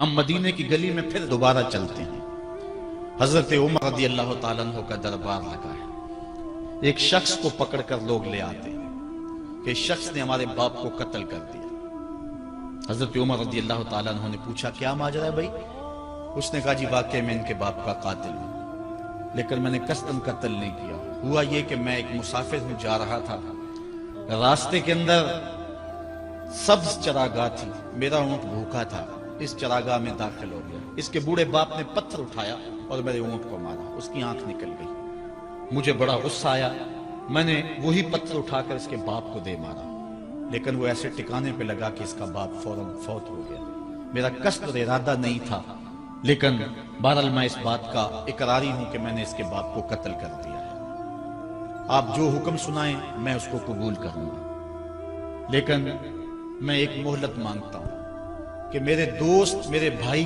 ہم مدینے کی گلی میں پھر دوبارہ چلتے ہیں۔ حضرت عمر رضی اللہ تعالیٰ عنہ کا دربار لگا ہے۔ ایک شخص کو پکڑ کر لوگ لے آتے ہیں کہ اس شخص نے ہمارے باپ کو قتل کر دیا۔ حضرت عمر رضی اللہ تعالیٰ عنہ نے پوچھا کیا ماجرا ہے بھائی؟ اس نے کہا جی واقعی میں ان کے باپ کا قاتل ہوں، لیکن میں نے قصداً قتل نہیں کیا۔ ہوا یہ کہ میں ایک مسافر ہوں، جا رہا تھا، راستے کے اندر سبز چراگاہ تھی، میرا اونٹ بھوکا تھا، اس چراگاہ میں داخل ہو گیا۔ اس کے بوڑھے باپ نے پتھر اٹھایا اور میرے اونٹ کو مارا، اس کی آنکھ نکل گئی۔ مجھے بڑا غصہ آیا، میں نے وہی پتھر اٹھا کر اس کے باپ کو دے مارا، لیکن وہ ایسے ٹکانے پہ لگا کہ اس کا باپ فوراً فوت ہو گیا۔ میرا قصد اور ارادہ نہیں تھا، لیکن بہرحال میں اس بات کا اقراری ہوں کہ میں نے اس کے باپ کو قتل کر دیا ہے۔ آپ جو حکم سنائیں میں اس کو قبول کروں گا، لیکن میں ایک مہلت مانگتا ہوں کہ میرے دوست، میرے بھائی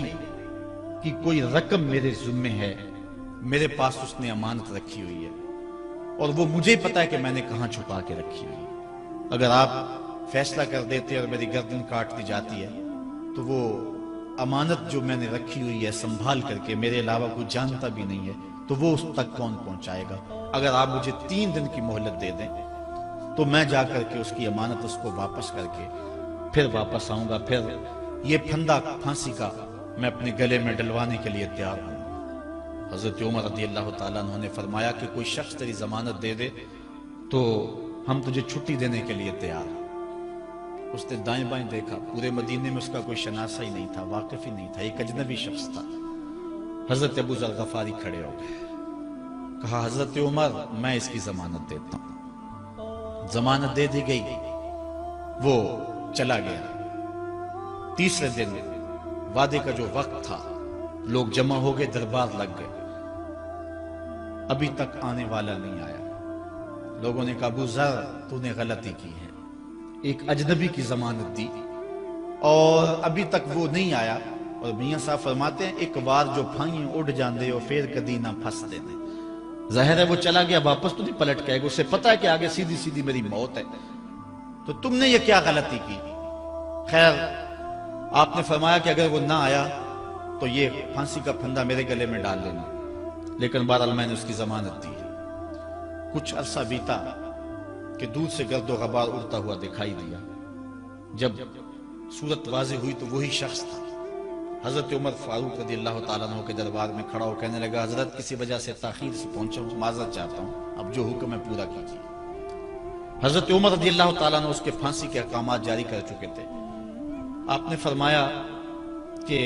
کی کوئی رقم میرے ذمے ہے، میرے پاس اس نے امانت رکھی ہوئی ہے اور وہ مجھے پتا ہے کہ میں نے کہاں چھپا کے رکھی ہوئی ہے۔ اگر آپ فیصلہ کر دیتے اور میری گردن کاٹ دی جاتی ہے تو وہ امانت جو میں نے رکھی ہوئی ہے سنبھال کر کے، میرے علاوہ کوئی جانتا بھی نہیں ہے، تو وہ اس تک کون پہنچائے گا؟ اگر آپ مجھے 3 دن کی مہلت دے دیں تو میں جا کر کے اس کی امانت اس کو واپس کر کے پھر واپس آؤں گا، پھر یہ پھندا پھانسی کا میں اپنے گلے میں ڈلوانے کے لیے تیار ہوں۔ حضرت عمر رضی اللہ تعالیٰ عنہ نے فرمایا کہ کوئی شخص تیری ضمانت دے دے تو ہم تجھے چھٹی دینے کے لیے تیار ہیں۔ اس نے دائیں بائیں دیکھا، پورے مدینے میں اس کا کوئی شناسہ ہی نہیں تھا، واقف ہی نہیں تھا، ایک اجنبی شخص تھا۔ حضرت ابو ذر غفاری کھڑے ہو گئے، کہا حضرت عمر میں اس کی ضمانت دیتا ہوں۔ ضمانت دے دی گئی، وہ چلا گیا۔ تیسرے دن وعدے کا جو وقت تھا، لوگ جمع ہو گئے، دربار لگ گئے، ابھی تک آنے والا نہیں آیا۔ لوگوں نے کہا ابو ذر تو نے غلطی کی ہے، ایک اجنبی کی ضمانت دی اور ابھی تک وہ نہیں آیا۔ اور میاں صاحب فرماتے ہیں ایک بار جو پھائیں اڑ جاندے ہو پھر کدی نہ پھنستے نے۔ ظاہر ہے وہ چلا گیا، واپس تو نہیں پلٹ کے آئے گا، اسے پتا ہے کہ آگے سیدھی سیدھی میری موت ہے، تو تم نے یہ کیا غلطی کی؟ خیر آپ نے فرمایا کہ اگر وہ نہ آیا تو یہ پھانسی کا پھندا میرے گلے میں ڈال لینا، لیکن بہرحال میں نے اس کی ضمانت دی۔ کچھ عرصہ بیتا کہ دور سے گرد و غبار اڑتا ہوا دکھائی دیا۔ جب صورت واضح ہوئی تو وہی شخص تھا۔ حضرت عمر فاروق رضی اللہ تعالیٰ عنہ کے دربار میں کھڑا ہو کہنے لگا حضرت کسی وجہ سے تاخیر سے پہنچا ہوں، معذرت چاہتا ہوں، اب جو حکم ہے پورا کیجیے۔ حضرت عمر رضی اللہ تعالیٰ عنہ اس کے پھانسی کے احکامات جاری کر چکے تھے۔ آپ نے فرمایا کہ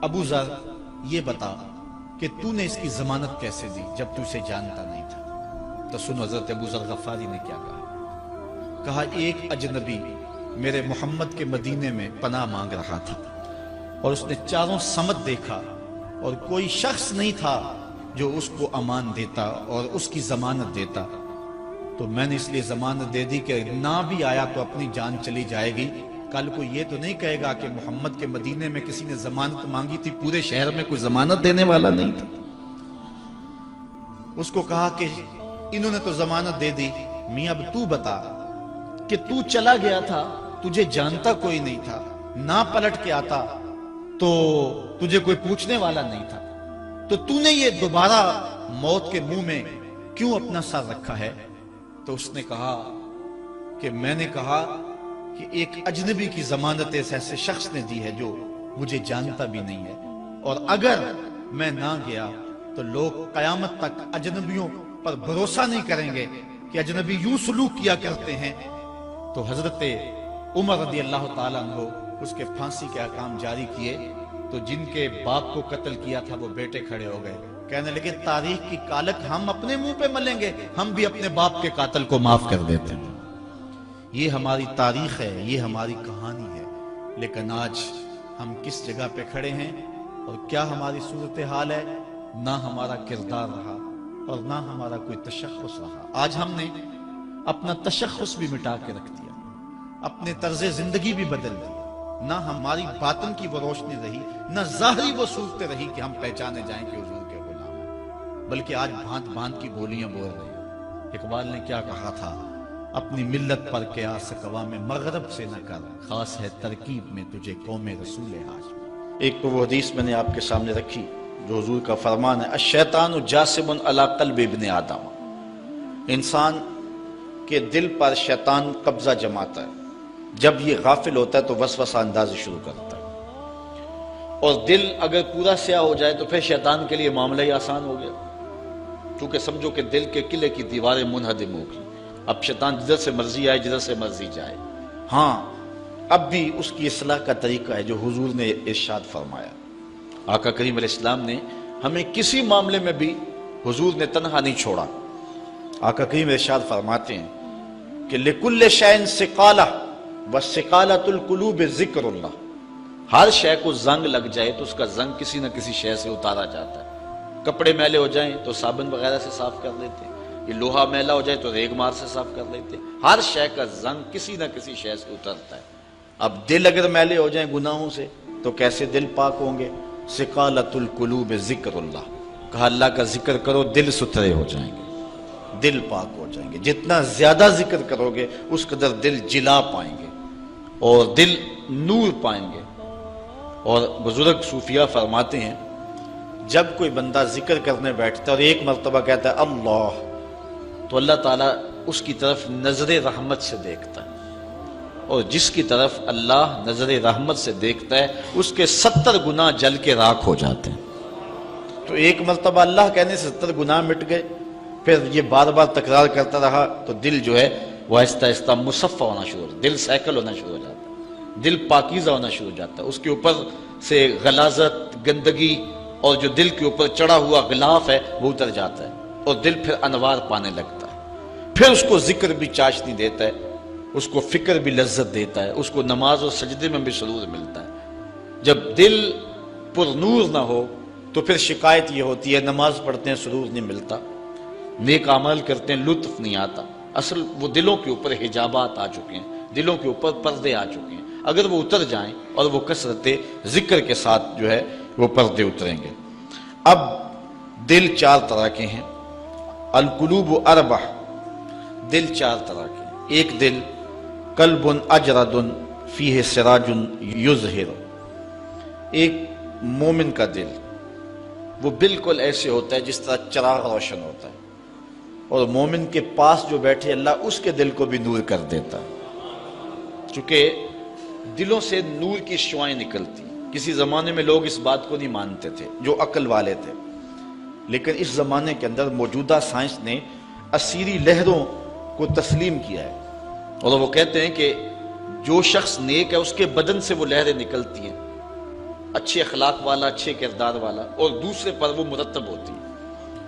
ابو ذر یہ بتا کہ تو نے اس کی ضمانت کیسے دی جب تو اسے جانتا نہیں تھا؟ تو سنو حضرت ابو ذر غفاری نے کیا کہا ایک اجنبی میرے محمد کے مدینے میں پناہ مانگ رہا تھا اور اس نے چاروں سمت دیکھا اور کوئی شخص نہیں تھا جو اس کو امان دیتا اور اس کی ضمانت دیتا، تو میں نے اس لیے ضمانت دے دی کہ نہ بھی آیا تو اپنی جان چلی جائے گی، کل کو یہ تو نہیں کہے گا کہ محمد کے مدینے میں کسی نے ضمانت مانگی تھی، پورے شہر میں کوئی ضمانت دینے والا نہیں تھا۔ اس کو کہا کہ انہوں نے تو ضمانت دے دی، میاں اب تو بتا کہ تو چلا گیا تھا، تجھے جانتا کوئی نہیں تھا، نہ پلٹ کے آتا تو تجھے کوئی پوچھنے والا نہیں تھا، تو نے یہ دوبارہ موت کے منہ میں کیوں اپنا سر رکھا ہے؟ تو اس نے کہا کہ میں نے کہا کہ ایک اجنبی کی ضمانت ایسے شخص نے دی ہے جو مجھے جانتا بھی نہیں ہے، اور اگر میں نہ گیا تو لوگ قیامت تک اجنبیوں پر بھروسہ نہیں کریں گے کہ اجنبی یوں سلوک کیا کرتے ہیں۔ تو حضرت عمر رضی اللہ تعالیٰ عنہ اس کے پھانسی کے احکام جاری کیے، تو جن کے باپ کو قتل کیا تھا وہ بیٹے کھڑے ہو گئے، کہنے لگے تاریخ کی کالک ہم اپنے منہ پہ ملیں گے، ہم بھی اپنے باپ کے قاتل کو معاف کر دیتے ہیں۔ یہ ہماری تاریخ ہے، یہ ہماری کہانی ہے، لیکن آج ہم کس جگہ پہ کھڑے ہیں اور کیا ہماری صورتحال ہے؟ نہ ہمارا کردار رہا اور نہ ہمارا کوئی تشخص رہا۔ آج ہم نے اپنا تشخص بھی مٹا کے رکھ دیا، اپنے طرز زندگی بھی بدل دی، نہ ہماری باطن کی وہ روشنی رہی، نہ ظاہری وہ صورتیں رہی کہ ہم پہچانے جائیں کہ حضور کے غلام ہیں، بلکہ آج بھانت بھانت کی بولیاں بول رہے ہیں۔ اقبال نے کیا کہا تھا؟ اپنی ملت پر قیاس اقوام مغرب سے نہ کر، خاص ہے ترکیب میں تجھے قوم رسول ہاشمی۔ ایک تو وہ حدیث میں نے آپ کے سامنے رکھی جو حضور کا فرمان ہے، الشیطان جاسم علی قلب ابن آدم، انسان کے دل پر شیطان قبضہ جماتا ہے، جب یہ غافل ہوتا ہے تو وسوسہ اندازی شروع کرتا ہے، اور دل اگر پورا سیاہ ہو جائے تو پھر شیطان کے لیے معاملہ ہی آسان ہو گیا، کیونکہ سمجھو کہ دل کے قلعے کی دیواریں منہدم ہو گئی، اب شیطان جدھر سے مرضی آئے جدھر سے مرضی جائے۔ ہاں اب بھی اس کی اصلاح کا طریقہ ہے جو حضور نے ارشاد فرمایا۔ آقا کریم علیہ السلام نے ہمیں کسی معاملے میں بھی حضور نے تنہا نہیں چھوڑا۔ آقا کریم ارشاد فرماتے ہیں کہ لِكُلِّ شَيْءٍ سِقَالَةٌ وَالسِّقَالَةُ الْقُلُوبِ ذِكْرُ اللَّهِ، ہر شے کو زنگ لگ جائے تو اس کا زنگ کسی نہ کسی شے سے اتارا جاتا ہے۔ کپڑے میلے ہو جائیں تو صابن وغیرہ سے صاف کر لیتے، یہ لوہا میلا ہو جائے تو ریگ مار سے صاف کر لیتے، ہر شے کا زنگ کسی نہ کسی شے سے اترتا ہے۔ اب دل اگر میلے ہو جائیں گناہوں سے تو کیسے دل پاک ہوں گے؟ سقالۃ القلوب ذکر اللہ، کہا اللہ کا ذکر کرو دل ستھرے ہو جائیں گے، دل پاک ہو جائیں گے، جتنا زیادہ ذکر کرو گے اس قدر دل جلا پائیں گے اور دل نور پائیں گے۔ اور بزرگ صوفیہ فرماتے ہیں جب کوئی بندہ ذکر کرنے بیٹھتا ہے اور ایک مرتبہ کہتا ہے اللہ، تو اللہ تعالیٰ اس کی طرف نظر رحمت سے دیکھتا ہے، اور جس کی طرف اللہ نظر رحمت سے دیکھتا ہے اس کے 70 گناہ جل کے راکھ ہو جاتے ہیں۔ تو ایک مرتبہ اللہ کہنے سے 70 گناہ مٹ گئے، پھر یہ بار بار تکرار کرتا رہا تو دل جو ہے وہ آہستہ آہستہ مصفہ ہونا شروع ہو جاتا ہے، دل سیکل ہونا شروع ہو جاتا ہے، دل پاکیزہ ہونا شروع ہو جاتا ہے، اس کے اوپر سے غلاظت، گندگی اور جو دل کے اوپر چڑھا ہوا غلاف ہے وہ اتر جاتا ہے، اور دل پھر انوار پانے لگتا ہے، پھر اس کو ذکر بھی چاشنی دیتا ہے، اس کو فکر بھی لذت دیتا ہے، اس کو نماز اور سجدے میں بھی سرور ملتا ہے۔ جب دل پر نور نہ ہو تو پھر شکایت یہ ہوتی ہے نماز پڑھتے ہیں سرور نہیں ملتا، نیک عمل کرتے ہیں لطف نہیں آتا۔ اصل وہ دلوں کے اوپر حجابات آ چکے ہیں، دلوں کے اوپر پردے آ چکے ہیں، اگر وہ اتر جائیں اور وہ کثرت ذکر کے ساتھ جو ہے وہ پردے اتریں گے۔ اب دل 4 طرح کے ہیں، القلوب اربع، دل 4 طرح کے ہیں۔ ایک دل قلب اجرد فیہ سراج یظہر، ایک مومن کا دل وہ بالکل ایسے ہوتا ہے جس طرح چراغ روشن ہوتا ہے، اور مومن کے پاس جو بیٹھے اللہ اس کے دل کو بھی نور کر دیتا ہے، چونکہ دلوں سے نور کی شعائیں نکلتی۔ کسی زمانے میں لوگ اس بات کو نہیں مانتے تھے جو عقل والے تھے، لیکن اس زمانے کے اندر موجودہ سائنس نے اسیری لہروں کو تسلیم کیا ہے، اور وہ کہتے ہیں کہ جو شخص نیک ہے اس کے بدن سے وہ لہریں نکلتی ہیں، اچھے اخلاق والا، اچھے کردار والا، اور دوسرے پر وہ مرتب ہوتی ہیں،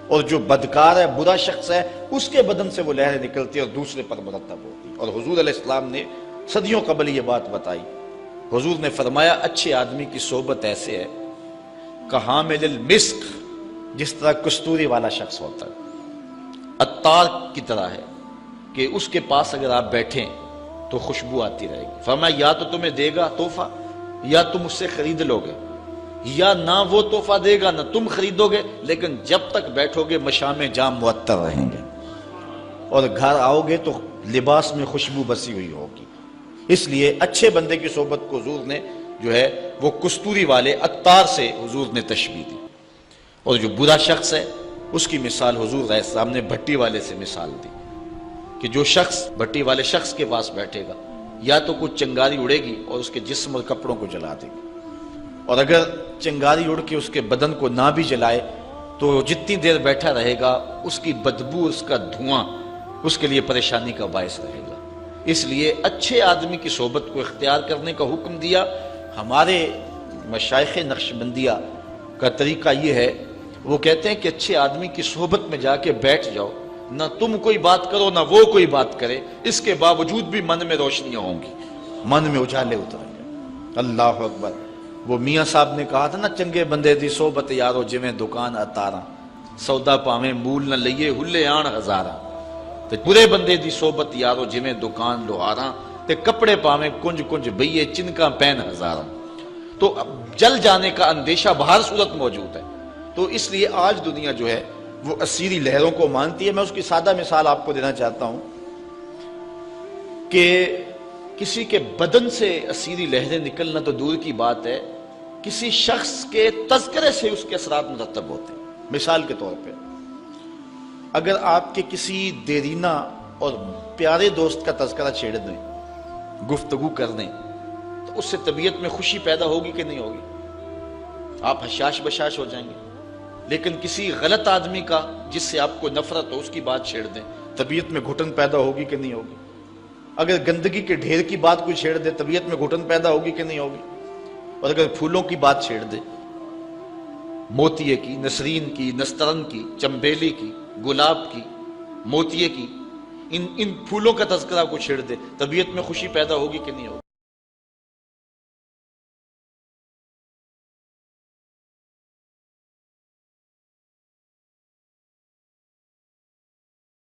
اور جو بدکار ہے، برا شخص ہے، اس کے بدن سے وہ لہریں نکلتی ہیں اور دوسرے پر مرتب ہوتی ہیں۔ اور حضور علیہ السلام نے صدیوں قبل یہ بات بتائی۔ حضور نے فرمایا اچھے آدمی کی صحبت ایسے ہے کحامل المسک، جس طرح کستوری والا شخص ہوتا ہے، عطار کی طرح ہے کہ اس کے پاس اگر آپ بیٹھیں تو خوشبو آتی رہے گی۔ فرمایا یا تو تمہیں دے گا تحفہ، یا تم اس سے خرید لو گے، یا نہ وہ تحفہ دے گا نہ تم خریدو گے، لیکن جب تک بیٹھو گے مشام جام معطر رہیں گے، اور گھر آؤ گے تو لباس میں خوشبو بسی ہوئی ہوگی۔ اس لیے اچھے بندے کی صحبت کو حضور نے جو ہے وہ کستوری والے عطار سے حضور نے تشبیہ دی، اور جو برا شخص ہے اس کی مثال حضور علیہ السلام نے بھٹی والے سے مثال دی کہ جو شخص بھٹی والے شخص کے پاس بیٹھے گا یا تو کچھ چنگاری اڑے گی اور اس کے جسم اور کپڑوں کو جلا دے گی، اور اگر چنگاری اڑ کے اس کے بدن کو نہ بھی جلائے تو جتنی دیر بیٹھا رہے گا اس کی بدبو، اس کا دھواں اس کے لیے پریشانی کا باعث رہے گا۔ اس لیے اچھے آدمی کی صحبت کو اختیار کرنے کا حکم دیا۔ ہمارے مشائخ نقشبندیہ کا طریقہ یہ ہے، وہ کہتے ہیں کہ اچھے آدمی کی صحبت میں جا کے بیٹھ جاؤ، نہ تم کوئی بات کرو نہ وہ کوئی بات کرے، اس کے باوجود بھی من میں روشنیاں ہوں گی، من میں اجالے اتریں گے۔ اللہ اکبر۔ وہ میاں صاحب نے کہا تھا نا، چنگے بندے دی صحبت یارو جویں دکان اتاراں، سودا پاویں مول نہ لئیے ہلے آن ہزاراں۔ تے برے بندے دی صحبت یارو جویں دکان لوہاراں، تے کپڑے پاویں کنج کنج بئیے چنکاں پین ہزاراں۔ تو جل جانے کا اندیشہ بہر صورت موجود ہے۔ تو اس لیے آج دنیا جو ہے وہ اسیری لہروں کو مانتی ہے۔ میں اس کی سادہ مثال آپ کو دینا چاہتا ہوں کہ کسی کے بدن سے اسیری لہریں نکلنا تو دور کی بات ہے کسی شخص کے تذکرے سے اس کے اثرات مرتب ہوتے ہیں۔ مثال کے طور پہ اگر آپ کے کسی دیرینہ اور پیارے دوست کا تذکرہ چھیڑ دیں، گفتگو کر دیں، تو اس سے طبیعت میں خوشی پیدا ہوگی کہ نہیں ہوگی؟ آپ حشاش بشاش ہو جائیں گے۔ لیکن کسی غلط آدمی کا جس سے آپ کو نفرت ہو، اس کی بات چھیڑ دیں، طبیعت میں گھٹن پیدا ہوگی کہ نہیں ہوگی؟ اگر گندگی کے ڈھیر کی بات کوئی چھیڑ دے، طبیعت میں گھٹن پیدا ہوگی کہ نہیں ہوگی؟ اور اگر پھولوں کی بات چھیڑ دے، موتیے کی، نسرین کی، نسترن کی، چمبیلی کی، گلاب کی، موتیے کی، ان پھولوں کا تذکرہ کو چھیڑ دے، طبیعت میں خوشی پیدا ہوگی کہ نہیں ہوگی؟